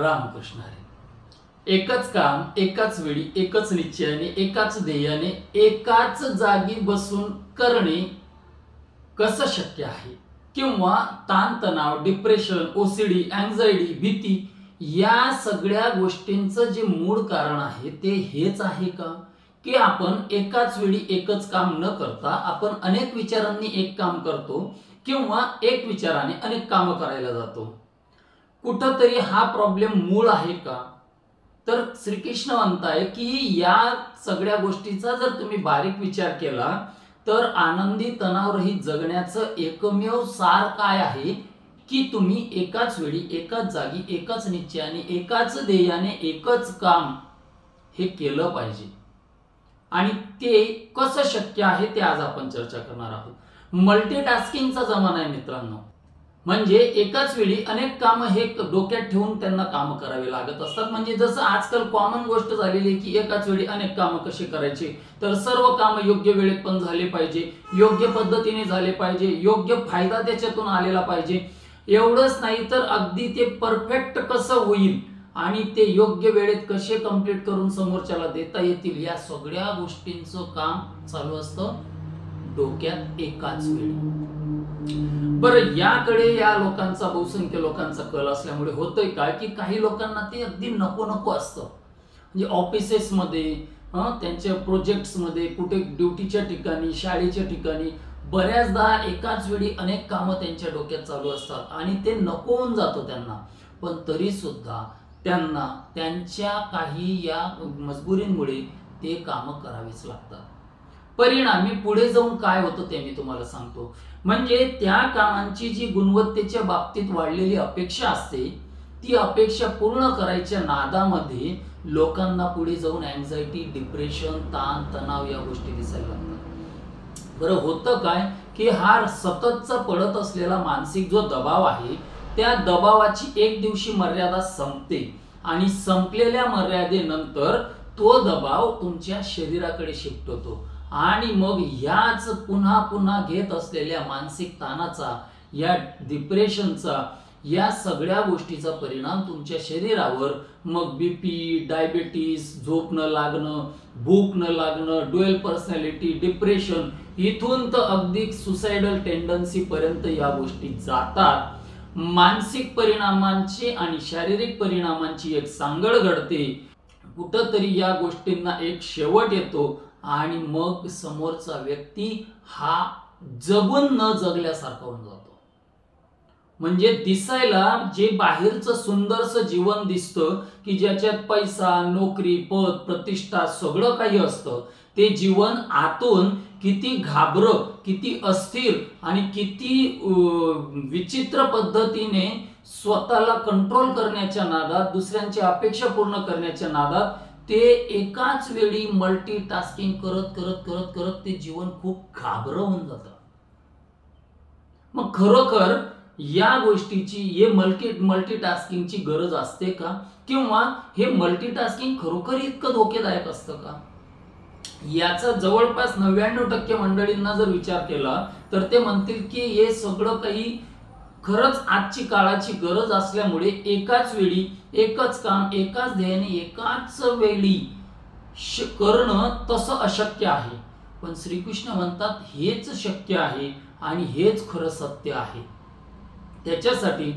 रामकृष्ण हरी। एकच काम एकाच वेळी एकच निश्चयाने एकाच ध्येयाने एकाच जागी बसून करणे कसं शक्य आहे, किंवा ताणतणाव, डिप्रेशन, ओसीडी, अँक्झायटी, भीती या सगळ्या गोष्टींचं जे मूळ कारण आहे ते हेच आहे का, की आपण एकाच वेळी एकच काम न करता आपण अनेक विचारांनी एक काम करतो किंवा एक विचाराने अनेक कामं करायला जातो। कुठंतरी हा प्रॉब्लेम मूळ आहे का? तर श्रीकृष्ण म्हणताय की या सगळ्या गोष्टीचा जर तुम्ही बारीक विचार केला तर आनंदी तणावरहित जगण्याचं एकमेव सार काय आहे की तुम्ही एकाच वेळी एकाच जागी एकाच निश्चयाने एकाच ध्येयाने एकच काम हे केलं पाहिजे। आणि ते कसं शक्य आहे ते आज आपण चर्चा करणार आहोत। मल्टीटास्किंगचा जमाना आहे मित्रांनो, म्हणजे एकाच वेळी अनेक कामं हे डोक्यात ठेवून त्यांना कामं करावी लागत असतात। म्हणजे जसं आजकाल कॉमन गोष्ट झालेली आहे की एकाच वेळी अनेक कामं कशी करायची, तर सर्व कामं योग्य वेळेत पण झाले पाहिजे, योग्य पद्धतीने झाले पाहिजे, योग्य फायदा त्याच्यातून आलेला पाहिजे। एवढंच नाही तर अगदी ते परफेक्ट कसं होईल आणि ते योग्य वेळेत कसे कंप्लीट करून समोरच्याला देता येतील या सगळ्या गोष्टींचं काम चालू असतं डोक्यात एकाच वेळी। बरं, याकडे या लोकांचा बहुसंख्य लोकांचा कल असल्यामुळे होतंय काय की काही लोकांना ते अगदी नको नको असतं। म्हणजे ऑफिसेसमध्ये, त्यांच्या प्रोजेक्ट्समध्ये, कुठे ड्युटीच्या ठिकाणी, शाळेच्या ठिकाणी बऱ्याचदा एकाच वेळी अनेक कामं त्यांच्या डोक्यात चालू असतात आणि ते नको होऊन जातं त्यांना। पण तरी सुद्धा त्यांना त्यांच्या काही या मजबुरींमुळे ते कामं करावीच लागतात। परिणामी पुढे जाऊन काय होतं ते मी तुम्हाला सांगतो। म्हणजे त्या कामांची जी गुणवत्तेच्या बाबतीत वाढलेली अपेक्षा असते ती अपेक्षा पूर्ण करायच्या नादामध्ये लोकांना पुढे जाऊन अँक्झायटी, डिप्रेशन, ताण तणाव या गोष्टी दिसायला लागतात। बरं, होतं काय की हा सततचा पडत असलेला मानसिक जो दबाव आहे त्या दबावाची एक दिवशी मर्यादा संपते आणि संपलेल्या मर्यादेनंतर तो दबाव तुमच्या शरीराकडे शिफ्ट होतो आणि मग याच पुन्हा पुन्हा घेत असलेल्या मानसिक ताणाचा, या डिप्रेशनचा, या सगळ्या गोष्टीचा परिणाम तुमच्या शरीरावर मग बीपी, डायबिटीस, झोप न लागणं, भूक न लागणं, ड्युअल पर्सनॅलिटी, डिप्रेशन, इथून तर अगदी सुसाइडल टेंडन्सी पर्यंत या गोष्टी जातात। मानसिक परिणामांची आणि शारीरिक परिणामांची एक सांगड घडते। कुठंतरी या गोष्टींना एक शेवट येतो आणि मग समोरचा व्यक्ती हा जगून न जगल्यासारखा होऊन जातो। म्हणजे दिसायला जे बाहेरचं सुंदरसं जीवन दिसतं की ज्याच्यात पैसा, नोकरी, पद, प्रतिष्ठा सगळं काही असतं, ते जीवन आतून किती घाबरं, किती अस्थिर आणि किती विचित्र पद्धतीने स्वतःला कंट्रोल करण्याच्या नादात, दुसऱ्यांची अपेक्षा पूर्ण करण्याच्या नादात ते एकाच वेळी मल्टीटास्किंग करत करत करत करत ते जीवन खूप घाबरं होऊन जातं। मग खरोखर या गोष्टीची, हे मल्टीटास्किंगची गरज असते का, किंवा हे मल्टीटास्किंग खरोखर इतकं धोकेदायक असतं का? याचा जवळपास 99% मंडळींना जर विचार केला तर ते म्हणतील की हे सगळं काही खरंच आजची काळाची गरज असल्यामुळे एकाच वेळी एकच काम एकाच ध्येयाने एकाच वेळी करणं तसं अशक्य आहे। पण श्रीकृष्ण म्हणतात हेच शक्य आहे आणि हेच खरं सत्य आहे। त्याच्यासाठी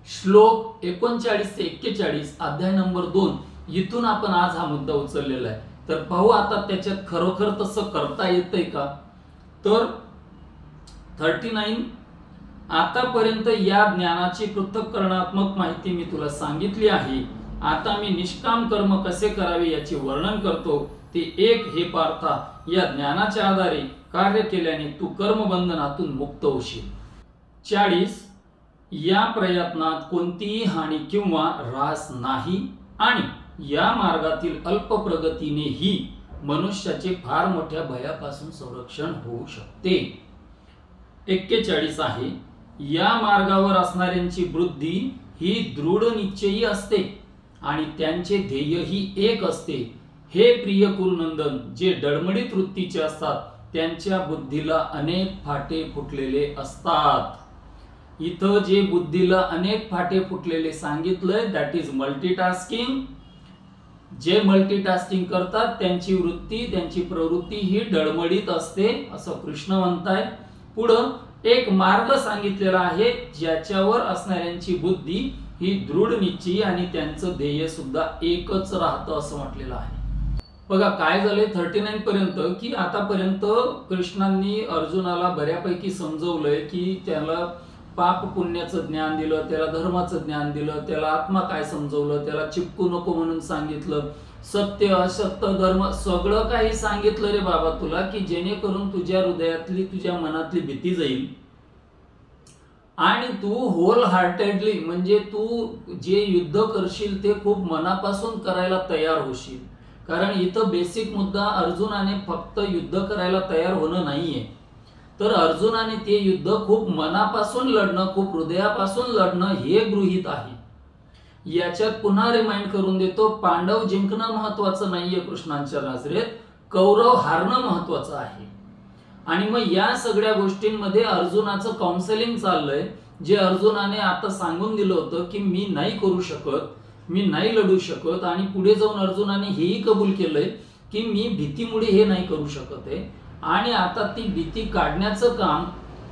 श्लोक 39 ते 41 अध्याय नंबर 2 इथून आपण आज हा मुद्दा उचललेला आहे। तर पाहू आता त्याच्यात खरोखर तसं करता येतंय का। तर 39, आतापर्यंत या ज्ञानाची पृथक्करणात्मक माहिती मी तुला सांगितली आहे। आता मी निष्काम कर्म कसे करावे याचे वर्णन करतो। ते एक, हे पार्था, या ज्ञानाच्या आधारे कार्य केल्याने तू कर्मबंधनातून मुक्त होशील। 40, या प्रयत्नात कोणतीही हानी किंवा ऱ्हास नाही आणि या मार्गातील अल्प प्रगतीनेही मनुष्याचे फार मोठ्या भयापासून संरक्षण होऊ शकते। 41 आहे, या मार्गावर असणाऱ्यांची बुद्धी ही दृढ निश्चयी असते आणि त्यांचे ध्येयही एक असते। हे प्रिय कुरुनंदन, जे डळमळीत वृत्तीचे असतात त्यांच्या बुद्धीला अनेक फाटे फुटलेले असतात। इथं जे बुद्धीला अनेक फाटे फुटलेले सांगितलंय दॅट इज मल्टीटास्किंग. जे मल्टीटास्किंग करतात त्यांची वृत्ती, त्यांची प्रवृत्ती ही डळमळीत असते असं कृष्ण म्हणताय. पुढं एक मार्ग सांगितलेला आहे ज्याच्यावर असणाऱ्यांची बुद्धी ही दृढ निश्चयी आणि त्यांचं ध्येय सुद्धा एकच राहतं असं म्हटलेलं आहे. बघा काय झालंय 39 पर्यंत की आतापर्यंत कृष्णांनी अर्जुनाला बऱ्यापैकी समजवलंय की त्याला पाप पुण्याचं ज्ञान दिलं, त्याला धर्माचं ज्ञान दिलं, त्याला आत्मा काय समजवलं, त्याला चिपकू नको म्हणून सांगितलं, सत्य असत्य धर्म सगळं काही सांगितलं रे बाबा तुला की जेणेकरून तुझ्या हृदयातली तुझ्या मनातली भीती जाईल आणि तू होल हार्टेडली म्हणजे तू जे युद्ध करशील ते खूप मनापासून करायला तयार होशील. कारण इथं बेसिक मुद्दा अर्जुनाने फक्त युद्ध करायला तयार होणं नाहीये, तर अर्जुनाने ते युद्ध खूप मनापासून लढणं, खूप हृदयापासून लढणं हे गृहीत आहे. याच्यात पुन्हा रिमाइंड करून देतो, पांडव जिंकणं महत्वाचं नाहीये कृष्णांच्या नजरेत, कौरव हारणं महत्वाचं आहे. आणि मग या सगळ्या गोष्टींमध्ये अर्जुनाचं काउन्सिलिंग चाललंय, जे अर्जुनाने आता सांगून दिलं होतं की मी नाही करू शकत, मी नाही लढू शकत. आणि पुढे जाऊन अर्जुनाने हेही कबूल केलंय की मी भीतीमुळे हे नाही करू शकत आहे. आणि आता ती भीती काढण्याचं काम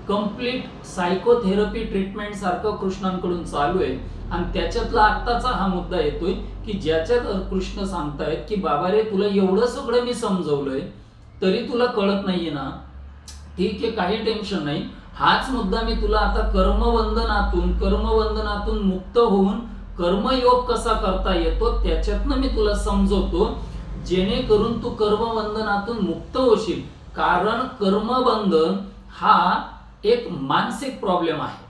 कंप्लीट सायकोथेरपी ट्रीटमेंट सारखं कृष्णांकडून चालू आहे. आणि त्याच्यातला आत्ताचा हा मुद्दा येतोय की ज्याच्यात कृष्ण सांगतायत की बाबा रे तुला एवढं सगळं मी समजवलंय तरी तुला कळत नाहीये ना, ठीक आहे काही टेन्शन नाही. हाच मुद्दा मी तुला आता कर्मबंधनातून मुक्त होऊन कर्मयोग कसा करता येतो त्याच्यातनं मी तुला समजवतो, जेणेकरून तू कर्मबंधनातून मुक्त होशील. कारण कर्मबंधन हा एक मानसिक प्रॉब्लेम आहे.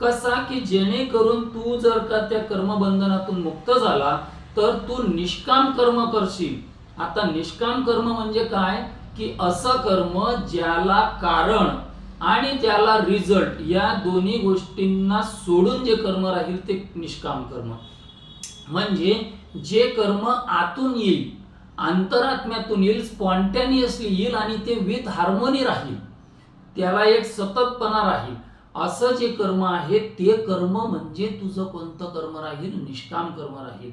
कसा की जेणेकरून तू जर का त्या कर्मबंधनातून मुक्त झाला तर तू निष्काम कर्म करशील. आता निष्काम कर्म म्हणजे काय की असं कर्म ज्याला कारण आणि त्याला रिझल्ट या दोन्ही गोष्टींना सोडून जे कर्म राहील ते निष्काम कर्म. म्हणजे जे कर्म आतून येईल, अंतरात्म्यातून येईल, स्पॉन्टॅनियसली येईल आणि ते विथ हार्मोनी राहील, त्याला एक सततपणा राहील, असं जे कर्म आहे ते कर्म म्हणजे तुझं कोणतं कर्म राहील, निष्काम कर्म राहील.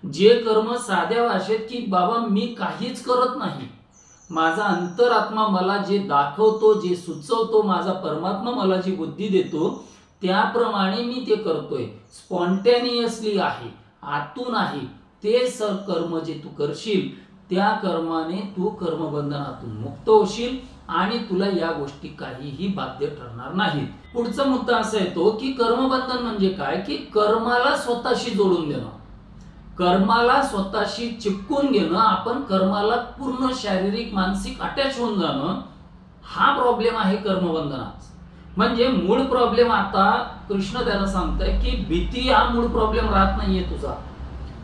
जे कर्म साध्या भाषेत की बाबा मी काहीच करत नाही, माझा अंतरात्मा मला जे दाखवतो, जे सुचवतो, माझा परमात्मा मला जी बुद्धी देतो त्याप्रमाणे मी ते करतोय, स्पॉन्टॅनियसली आहे, आतून आहे. ते कर्म जे तू करशील त्या कर्माने तू कर्मबंधनातून मुक्त होशील आणि तुला या गोष्टी काहीही बाध्य ठरणार नाहीत. पुढचा मुद्दा असा येतो की कर्मबंधन म्हणजे काय की कर्माला स्वतःशी जोडून देणं, कर्माला स्वतःशी चिपकून घेणं, आपण कर्माला पूर्ण शारीरिक मानसिक अटॅच होऊन जाणं, हा प्रॉब्लेम आहे कर्मबंधनाचा. म्हणजे मूळ प्रॉब्लेम आता कृष्ण त्याला सांगताय की भीती हा मूळ प्रॉब्लेम राहत नाहीये तुझा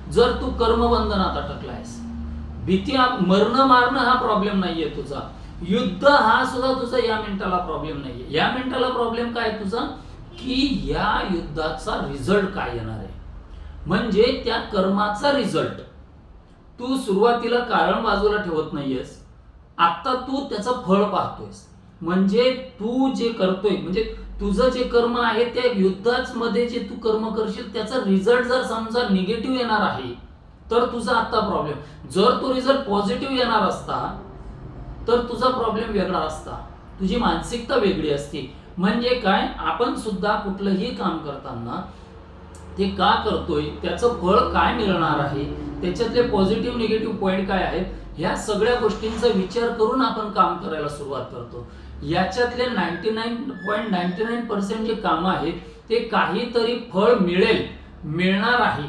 जर तू कर्मबंधनात अटकलायस. भीती मरण मारणं हा प्रॉब्लेम नाहीये तुझा, युद्ध हा सुद्धा तुझा या मिनिटाला प्रॉब्लेम नाहीये. या मिनिटाला प्रॉब्लेम काय तुझा की या युद्धाचा रिझल्ट काय येणार आहे, म्हणजे त्या कर्माचा रिझल्ट. तू सुरुवातीला कारण बाजूला ठेवत नाहीयेस, आता तू त्याचं फळ पाहतोयस. म्हणजे तू जे करतोय म्हणजे तुझं जे कर्म आहे त्या युद्धाच मध्ये जे तू कर्म करशील त्याचा रिझल्ट जर समजा निगेटिव्ह येणार आहे तर तुझा आता प्रॉब्लेम. जर तो रिझल्ट पॉझिटिव्ह येणार असता तर तुझा प्रॉब्लेम वेगळा असता, तुझी मानसिकता वेगळी असती. म्हणजे काय, आपण सुद्धा कुठलंही काम करताना ते का करतोय, त्याचं फळ काय मिळणार आहे, त्याच्यातले पॉझिटिव्ह निगेटिव्ह पॉइंट काय आहेत, ह्या सगळ्या गोष्टींचा विचार करून आपण काम करायला सुरुवात करतो. याच्यातले 99.99% जे कामं आहेत ते काहीतरी फळ मिळणार आहे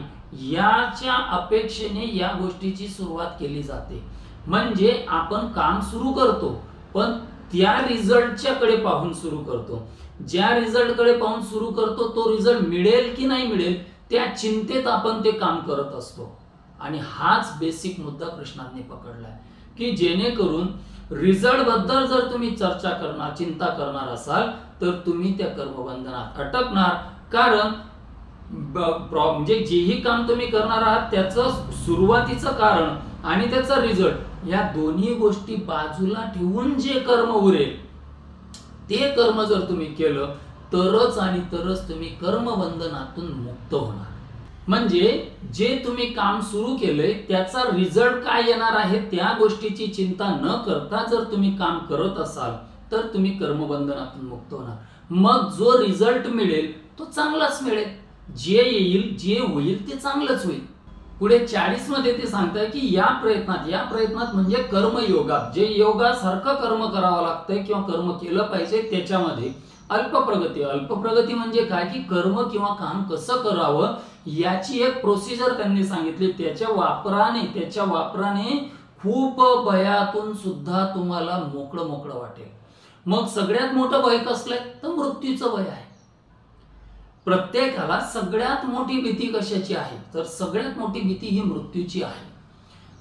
याच्या अपेक्षेने या गोष्टीची सुरुवात केली जाते. म्हणजे आपण काम सुरू करतो पण त्या रिझल्टच्या कडे पाहून सुरू करतो. ज्या रिझल्ट कडे पाहून सुरू करतो तो रिझल्ट मिळेल की नाही मिळेल त्या चिंतेत आपण ते काम करत असतो. आणि हाच बेसिक मुद्दा कृष्णांनी पकडलाय की जेणेकरून रिझल्ट बद्दल जर तुम्ही चर्चा करणार, चिंता करणार असाल तर तुम्ही त्या कर्मबंधनात अटकणार. कारण म्हणजे जेही काम तुम्ही करणार आहात त्याचं सुरुवातीचं कारण आणि त्याचा रिझल्ट या दोन्ही गोष्टी बाजूला ठेवून जे कर्म उरेल ते कर्म जर तुम्ही केलं तरच आणि तरच तुम्ही कर्मबंधनातून मुक्त होणार. म्हणजे जे तुम्ही काम सुरू केलंय त्याचा रिझल्ट काय येणार आहे त्या गोष्टीची चिंता न करता जर तुम्ही काम करत असाल तर तुम्ही कर्मबंधनातून मुक्त होणार. मग जो रिझल्ट मिळेल तो चांगलाच मिळेल, जे येईल जे होईल ते चांगलंच होईल. पुढे 40 मध्ये ते सांगताय की या प्रयत्नात म्हणजे कर्मयोगात, जे योगासारखं कर्म करावं लागतंय किंवा कर्म केलं पाहिजे त्याच्यामध्ये अल्प प्रगती म्हणजे काय की कर्म किंवा काम कसं करावं याची एक प्रोसिजर त्यांनी सांगितली. त्याच्या वापराने खूप भयातून सुद्धा तुम्हाला मोकळं वाटेल. मग सगळ्यात मोठं भय कसलंय तर मृत्यूचं भय आहे. प्रत्येकाला सगळ्यात मोठी भीती कशाची आहे तर सगळ्यात मोठी भीती ही मृत्यूची आहे.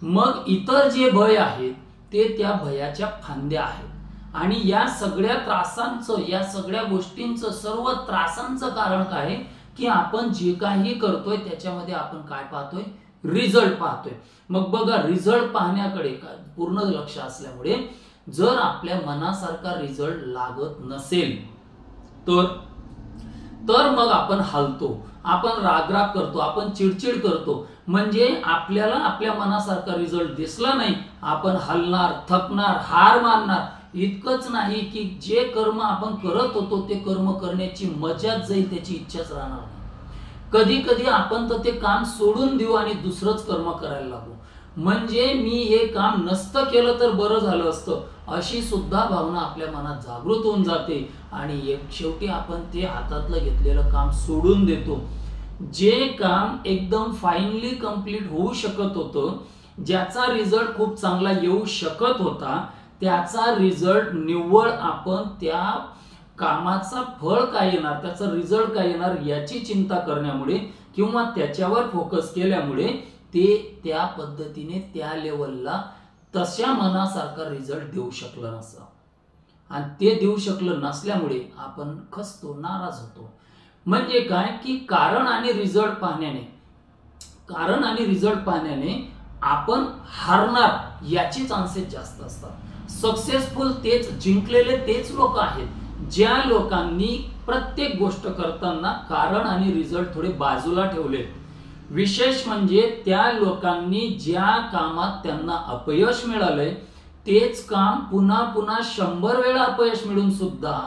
मग इतर जे भय आहेत ते त्या भयाच्या फांद्या आहेत. आणि या सगळ्या त्रासांचं, या सगळ्या गोष्टींचं, सर्व त्रासांचं कारण काय की आपण जे काही करतोय त्याच्यामध्ये आपण काय पाहतोय, रिझल्ट पाहतोय. मग बघा, रिझल्ट पाहण्याकडे पूर्ण लक्ष असल्यामुळे जर आपल्या मनासारखा रिझल्ट लागत नसेल तर मग आपण हलतो, आपण रागराग करतो, आपण चिडचिड करतो. म्हणजे आपल्याला आपल्या मनासारखा रिझल्ट दिसला नाही, आपण हलणार, थकणार, हार मानणार. इतकंच नाही की जे कर्म आपण करत होतो ते कर्म करण्याची मजाच जाईल, त्याची इच्छाच राहणार नाही. कधी कधी आपण तर ते काम सोडून देऊ आणि दुसरंच कर्म करायला लागू. म्हणजे मी हे काम नसतं केलं तर बरं झालं असतं अशी सुद्धा भावना आपल्या मनात जागृत होऊन जाते आणि शेवटी आपण ते हातातलं घेतलेलं काम सोडून देतो. जे काम एकदम फाईनली कंप्लीट होऊ शकत होतं, ज्याचा रिझल्ट खूप चांगला येऊ शकत होता, त्याचा रिझल्ट निव्वळ आपण त्या कामाचा फळ काय येणार, त्याचा रिझल्ट काय येणार याची चिंता करण्यामुळे किंवा त्याच्यावर फोकस केल्यामुळे ते त्या पद्धतीने त्या लेवलला तशा मनासारखा रिझल्ट देऊ शकलं नसतं. आणि ते देऊ शकलं नसल्यामुळे आपण खचतो, नाराज होतो. म्हणजे काय की कारण आणि रिझल्ट पाहण्याने आपण हारणार याची चान्सेस जास्त असतात. सक्सेसफुल तेच, जिंकलेले तेच लोक आहेत ज्या लोकांनी प्रत्येक गोष्ट करताना कारण आणि रिझल्ट थोडे बाजूला ठेवले. विशेष म्हणजे त्या लोकांनी ज्या कामात त्यांना अपयश मिळालंय तेच काम पुन्हा 100 वेळा अपयश मिळून सुद्धा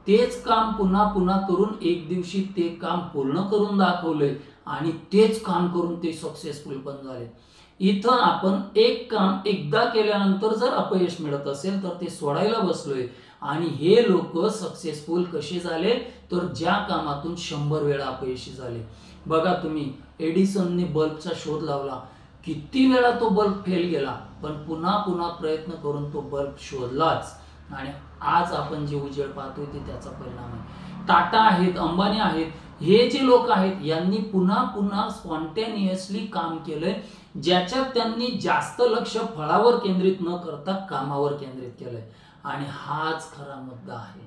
तेच काम पुन्हा करून एक दिवशी ते काम पूर्ण करून दाखवलंय आणि तेच काम करून ते सक्सेसफुल पण झाले. इथं आपण एक काम एकदा केल्यानंतर जर अपयश मिळत असेल तर ते सोडायला बसलोय. आणि हे लोक सक्सेसफुल कसे झाले तर ज्या कामातून 100 वेळा अपयशी झाले. बघा तुम्ही, एडिसनने बल्बचा शोध लावला, किती वेळा तो बल्ब फेल गेला, पण पुन्हा प्रयत्न करून तो बल्ब शोधलाच आणि आज आपण जे उजेड पाहतोय ते त्याचा परिणाम आहे. टाटा आहेत, अंबानी आहेत, हे जे लोक आहेत यांनी पुन्हा स्पॉन्टेनियसली काम केलंय, ज्याच्यात त्यांनी जास्त लक्ष फळावर केंद्रित न करता कामावर केंद्रित केलंय. आणि हाच खरा मुद्दा आहे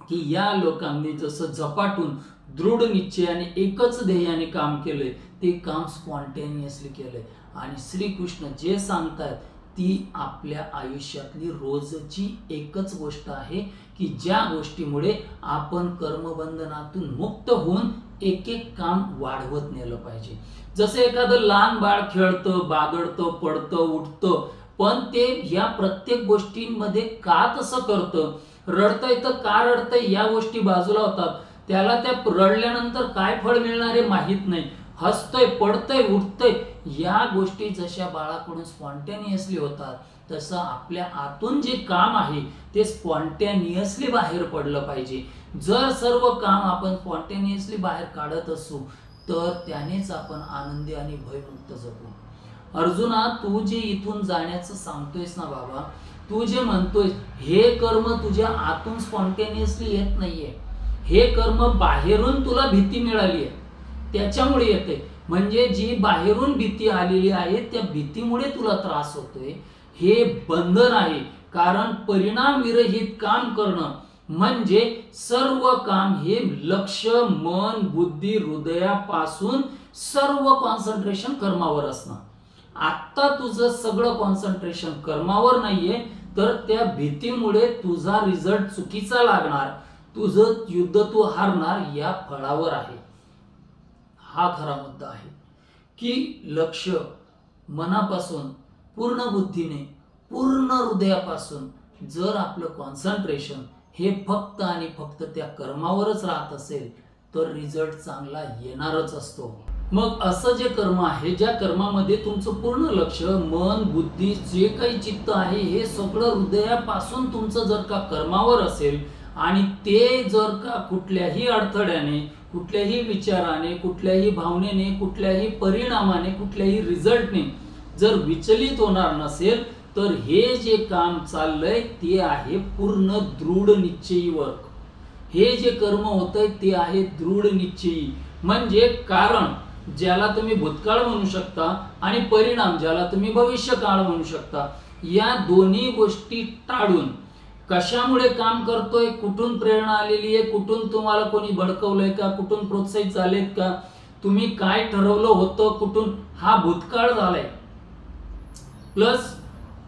की या लोकांनी जसं झपाटून दृढ निश्चयाने एकच ध्येयाने काम केलंय ते काम स्पॉन्टेनियसली केलंय. आणि श्रीकृष्ण जे सांगतायत ती आपल्या आयुष्यातली रोजची एकच गोष्ट आहे की ज्या गोष्टीमुळे आपण कर्मबंधनातून मुक्त होऊन एक काम वाढवत नेलं पाहिजे. जसं एखादं लहान बाळ खेळतं, बागडतं, पडतं, उठतं, पण ते या प्रत्येक गोष्टींमध्ये का तसं करतं, रडतंय तर का रडतंय या गोष्टी बाजूला होतात. त्याला त्या रडल्यानंतर काय फळ मिळणार हे माहित नाही. हसतोय, पडतंय, उठतंय या गोष्टी जशा बाळाकडून स्पॉन्टेनियसली होतात तसं आपल्या आतून जे काम आहे ते स्पॉन्टेनियसली बाहेर पडलं पाहिजे. जर सर्व काम आपण स्पॉन्टेनियसली बाहेर काढत असू तर त्यानेच आपण आनंदी आणि भयमुक्त जगू. अर्जुना, तू जे इथून जाण्याचं सांगतोयस ना बाबा, तू जे म्हणतोयस हे कर्म तुझ्या आतून स्पॉन्टेनियसली येत नाहीये. हे कर्म बाहेरून तुला भीती मिळाली आहे त्याच्यामुळे येते. म्हणजे जी बाहेरून भीती आलेली आहे त्या भीतीमुळे तुला त्रास होतोय. हे बंधन आहे. कारण परिणाम विरहित काम करणं म्हणजे सर्व काम हे लक्ष, मन, बुद्धी, हृदयापासून सर्व कॉन्सन्ट्रेशन कर्मावर असणं. आता तुझं सगळं कॉन्सन्ट्रेशन कर्मावर नाहीये तर त्या भीतीमुळे तुझा रिझल्ट चुकीचा लागणार. तुझं युद्ध तू हारणार या फळावर आहे. हा खरा मुद्दा आहे की लक्ष मनापासून, पूर्ण बुद्धीने, पूर्ण हृदयापासून जर आपलं कॉन्सन्ट्रेशन हे फक्त आणि फक्त त्या कर्मावरच राहत असेल तर रिझल्ट चांगला येणारच असतो. मग असं जे कर्म आहे, ज्या कर्मामध्ये तुमचं पूर्ण लक्ष, मन, बुद्धी, जे काही चित्त आहे हे सगळं हृदयापासून तुमचं जर का कर्मावर असेल आणि ते जर का कुठल्याही अडथळ्याने, कुठल्याही विचाराने, कुठल्याही भावनेने, कुठल्याही परिणामाने, कुठल्याही रिझल्टने जर विचलित होणार नसेल तर हे जे काम चाललंय ते आहे पूर्ण दृढ निश्चयी वर्क. हे जे कर्म होतंय ते आहे दृढ निश्चयी. म्हणजे कारण ज्याला तुम्ही भूतकाळ म्हणू शकता आणि परिणाम ज्याला तुम्ही भविष्यकाळ म्हणू शकता, या दोन्ही गोष्टी टाळून कशामुळे काम करतोय, कुठून प्रेरणा आलेली आहे, कुठून तुम्हाला कोणी भडकवलंय का, कुठून प्रोत्साहित झालेत का, तुम्ही काय ठरवलं होतं, कुठून, हा भूतकाळ झालाय. प्लस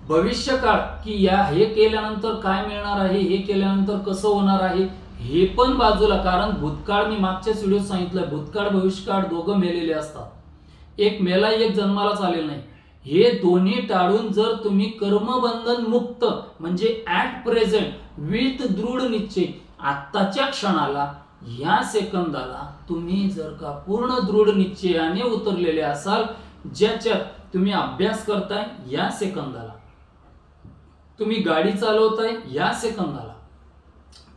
भविष्यकाळ की या हे केल्यानंतर काय मिळणार आहे, हे केल्यानंतर कसं होणार आहे हे पण बाजूला. कारण भूतकाळ, मी मागच्याच व्हिडिओत सांगितलं, भूतकाळ भविष्यकाळ दोघं मेलेले असतात. एक मेला, एक जन्मालाच आलेला नाही. हे दोन्ही टाळून जर तुम्ही कर्मबंधन मुक्त म्हणजे ऍट प्रेझेंट विथ दृढ निश्चय, आत्ताच्या क्षणाला, या सेकंदाला तुम्ही जर का पूर्ण दृढ निश्चयाने उतरलेले असाल, ज्याच्यात तुम्ही अभ्यास करताय या सेकंदाला, तुम्ही गाडी चालवताय या सेकंदाला,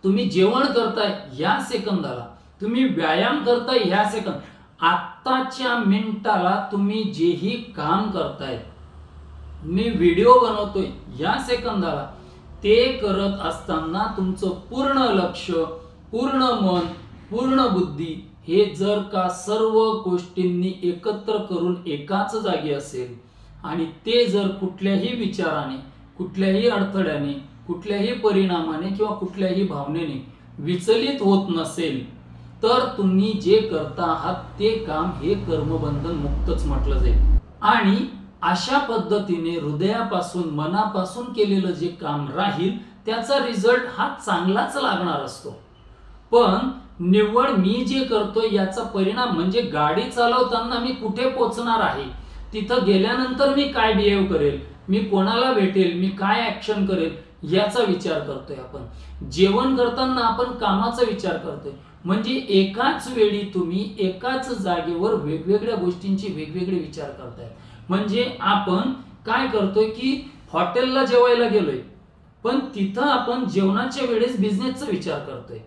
तुम्ही जेवण करताय या सेकंदाला, तुम्ही व्यायाम करताय या सेकंद, आत्ताच्या मिनिटाला तुम्ही जेही काम करताय, मी व्हिडिओ बनवतोय या सेकंदाला, ते करत असताना तुमचं पूर्ण लक्ष, पूर्ण मन, पूर्ण बुद्धी हे जर का सर्व गोष्टींनी एकत्र करून एकाच जागी असेल आणि ते जर कुठल्याही विचाराने, कुठल्याही अडथळ्याने, कुठल्याही परिणामाने किंवा कुठल्याही भावनेने विचलित होत नसेल तर तुम्ही जे करता आहात ते काम हे कर्मबंधन मुक्तच म्हटलं जाईल. आणि अशा पद्धतीने हृदयापासून, मनापासून केलेलं जे काम राहील त्याचा रिझल्ट हा चांगलाच लागणार असतो. पण निव्वळ मी जे करतोय याचा परिणाम म्हणजे गाडी चालवताना मी कुठे पोहोचणार आहे, तिथं गेल्यानंतर मी काय बिहेव करेल, मी कोणाला भेटेल, मी काय ऍक्शन करेल याचा विचार करतोय आपण. जेवण करताना आपण कामाचा विचार करतोय. म्हणजे एकाच वेळी तुम्ही एकाच जागेवर वेगवेगळ्या गोष्टींची वेगवेगळे विचार करताय. म्हणजे आपण काय करतोय की हॉटेलला जेवायला गेलोय पण तिथं आपण जेवणाच्या वेळेस बिझनेसचा विचार करतोय.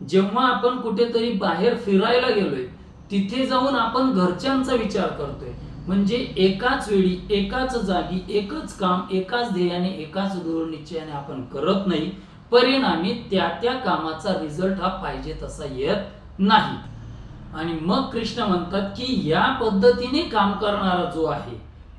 जेव्हा आपण कुठेतरी बाहेर फिरायला गेलोय तिथे जाऊन आपण घरच्यांचा विचार करतोय. म्हणजे एकाच वेळी, एकाच जागी, एकच काम, एकाच ध्येयाने, एकाच दृढ निश्चयाने आपण करत नाही. परिणामी त्या त्या कामाचा रिझल्ट हा पाहिजे तसा येत नाही. आणि मग कृष्ण म्हणतात की या पद्धतीने काम करणारा जो आहे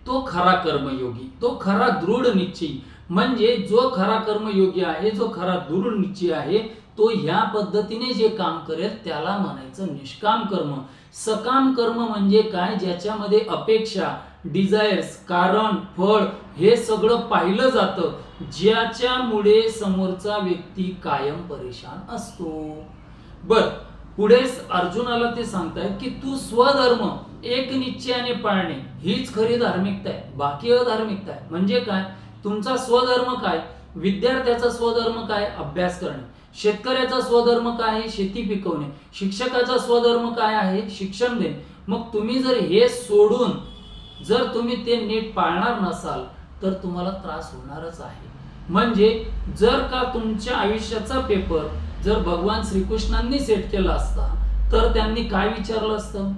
तो खरा कर्मयोगी, तो खरा दृढ निश्चयी. म्हणजे जो खरा कर्मयोगी आहे, जो खरा दृढ निश्चयी आहे, तो या पद्धतीने जे काम करेल त्याला म्हणायचं निष्काम कर्म. सकाम कर्म म्हणजे काय, ज्याच्यामध्ये अपेक्षा, डिझायर्स, कारण, फळ हे सगळं पाहिलं जातं, ज्याच्यामुळे समोरचा व्यक्ती कायम परेशान असतो. बर, पुढे अर्जुनाला ते सांगतायत की तू स्वधर्म एक निश्चयाने पाळणे हीच खरी धार्मिकता आहे, बाकी अधार्मिकता आहे. म्हणजे काय, तुमचा स्वधर्म काय, विद्यार्थ्याचा स्वधर्म काय, अभ्यास करणे. शेतकऱ्याचा स्वधर्म काय आहे, शेती पिकवणे. शिक्षकाचा स्वधर्म काय आहे, शिक्षण देणे. मग तुम्ही जर हे सोडून जर तुम्ही ते नीट पाळणार नसाल तर तुम्हाला त्रास होणारच आहे. म्हणजे जर का तुमच्या आयुष्याचा पेपर जर भगवान श्रीकृष्णांनी सेट केला असता तर त्यांनी काय विचारलं असतं,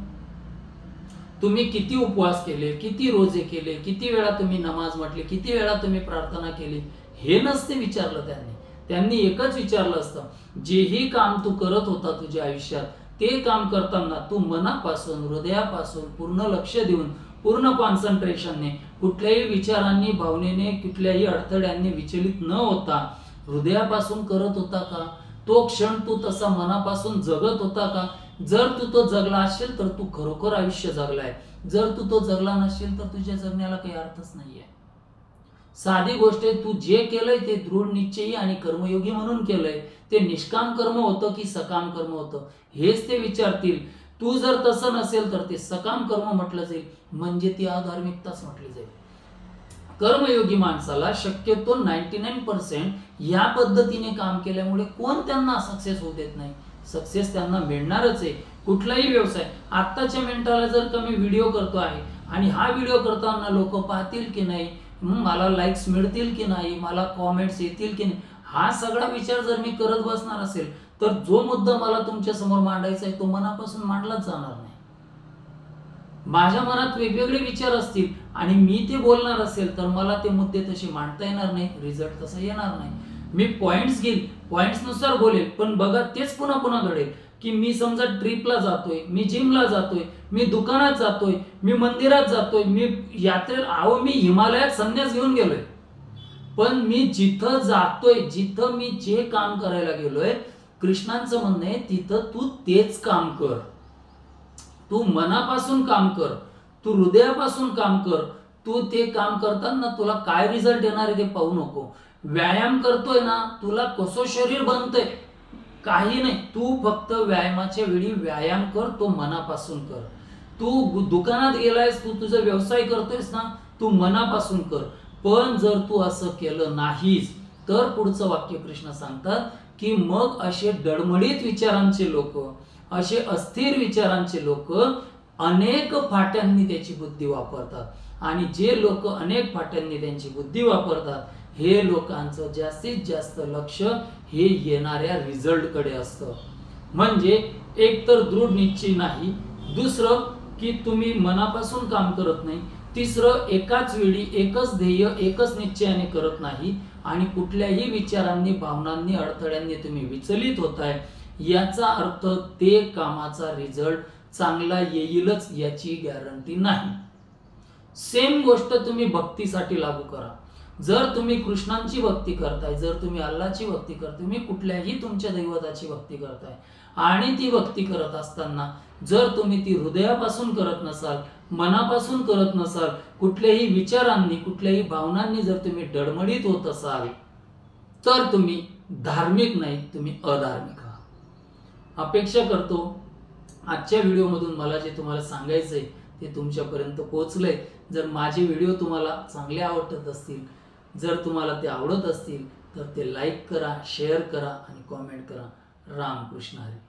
तुम्ही किती उपवास केले, किती रोजे केले, किती वेळा तुम्ही नमाज म्हटले, किती वेळा तुम्ही प्रार्थना केली, हे नसते विचारलं त्यांनी. त्यांनी एकच विचारलं असतं, जेही काम तू करत होता तुझ्या आयुष्यात ते काम करताना तू मनापासून, हृदयापासून पूर्ण लक्ष देऊन, पूर्ण कॉन्सन्ट्रेशनने, कुठल्याही विचारांनी, भावनेने, कुठल्याही अडथळ्यांनी विचलित न होता हृदयापासून करत होता का, तो क्षण तू तसा मनापासून जगत होता का. जर तू तो जगला असेल तर तू खरोखर आयुष्य जगलाय. जर तू तो जगला नसेल तर तुझ्या जगण्याला काही अर्थच नाहीये. साधी गोष्ट आहे, तू जे केलंय ते दृढ निश्चयी आणि कर्मयोगी म्हणून केलंय, ते निष्काम कर्म होतं की सकाम कर्म होतं हेच ते विचारतील. तू जर तसं नसेल तर ते सकाम कर्म म्हटलं जाईल, म्हणजे ती अधार्मिकताच म्हटली जाईल. कर्मयोगी माणसाला शक्यतो 99% या पद्धतीने काम केल्यामुळे कोण त्यांना सक्सेस होऊ देत नाही. सक्सेस त्यांना मिळणारच आहे. कुठलाही व्यवसाय, आत्ताच्या मिनिटाला जर का मी व्हिडिओ करतो आहे आणि हा व्हिडिओ करताना लोक पाहतील की नाही, मला लाईक्स मिळतील की नाही, मला कॉमेंट्स येतील की नाही, हा सगळा विचार जर मी करत बसणार असेल तर जो मुद्दा मला तुमच्या समोर मांडायचा आहे तो मनापासून मांडलाच जाणार नाही. माझ्या मनात वेगवेगळे विचार असतील आणि मी ते बोलणार असेल तर मला ते मुद्दे तसे मांडता येणार नाही, रिझल्ट तसा येणार नाही. मी पॉइंट्स घेईल, पॉइंट्स नुसार बोलेल, पण बघा तेच पुन्हा पुन्हा घडेल की मी समजा ट्रिपला जातोय, मी जिमला जातोय, मी दुकानात जातोय, मी मंदिरात जातोय, मी यात्रेला, मी हिमालयात संन्यास घेऊन गेलोय, पण मी जिथं जातोय, जिथं मी जे काम करायला गेलोय, कृष्णांचं म्हणणं आहे तिथं तू तेच काम कर. तू मनापासून काम कर, तू हृदयापासून काम कर. तू ते काम करताना तुला काय रिझल्ट येणार आहे ते पाहू नको. व्यायाम करतोय ना, तुला कसं शरीर बनतंय काही नाही, तू फक्त व्यायामाच्या वेळी व्यायाम कर, तो मनापासून कर. तू दुकानात गेलायस, तू तुझा व्यवसाय करतोयस ना, तू मनापासून कर. पण जर तू असं केलं नाहीस तर पुढचं वाक्य कृष्ण सांगतात की मग असे डळमळीत विचारांचे लोक, असे अस्थिर विचारांचे लोक अनेक फाट्यांनी त्याची बुद्धी वापरतात आणि जे लोक अनेक फाट्यांनी त्यांची बुद्धी वापरतात हे लोकांचं जास्तीत जास्त लक्ष हे येणाऱ्या रिझल्ट कडे असतं. म्हणजे एक तर दृढ निश्चय नाही, दुसरं की तुम्ही मनापासून काम करत नाही, तिसरं एकाच वेळी एकच ध्येय एकच निश्चयाने करत नाही आणि कुठल्याही विचारांनी, भावनांनी, अडथळ्यांनी तुम्ही विचलित होताय, याचा अर्थ ते कामाचा रिझल्ट चांगला येईलच याची गॅरंटी नाही. सेम गोष्ट तुम्ही भक्तीसाठी लागू करा. जर तुम्ही कृष्णांची भक्ती करताय, जर तुम्ही अल्लाची भक्ती करताय, तुम्ही कुठल्याही तुमच्या दैवताची भक्ती करताय आणि ती भक्ती करत असताना जर तुम्ही ती हृदयापासून करत नसाल, मनापासून करत नसाल, कुठल्याही विचारांनी, कुठल्याही भावनांनी जर तुम्ही डळमळीत होत असाल तर तुम्ही धार्मिक नाही, तुम्ही अधार्मिक आहात. अपेक्षा करतो आजच्या व्हिडिओमधून मला जे तुम्हाला सांगायचंय ते तुमच्यापर्यंत पोहोचलंय. जर माझे व्हिडिओ तुम्हाला चांगले आवडत असतील, जर तुम्हाला ते आवडत असतील तर ते लाईक करा, शेअर करा आणि कॉमेंट करा. रामकृष्ण हरी.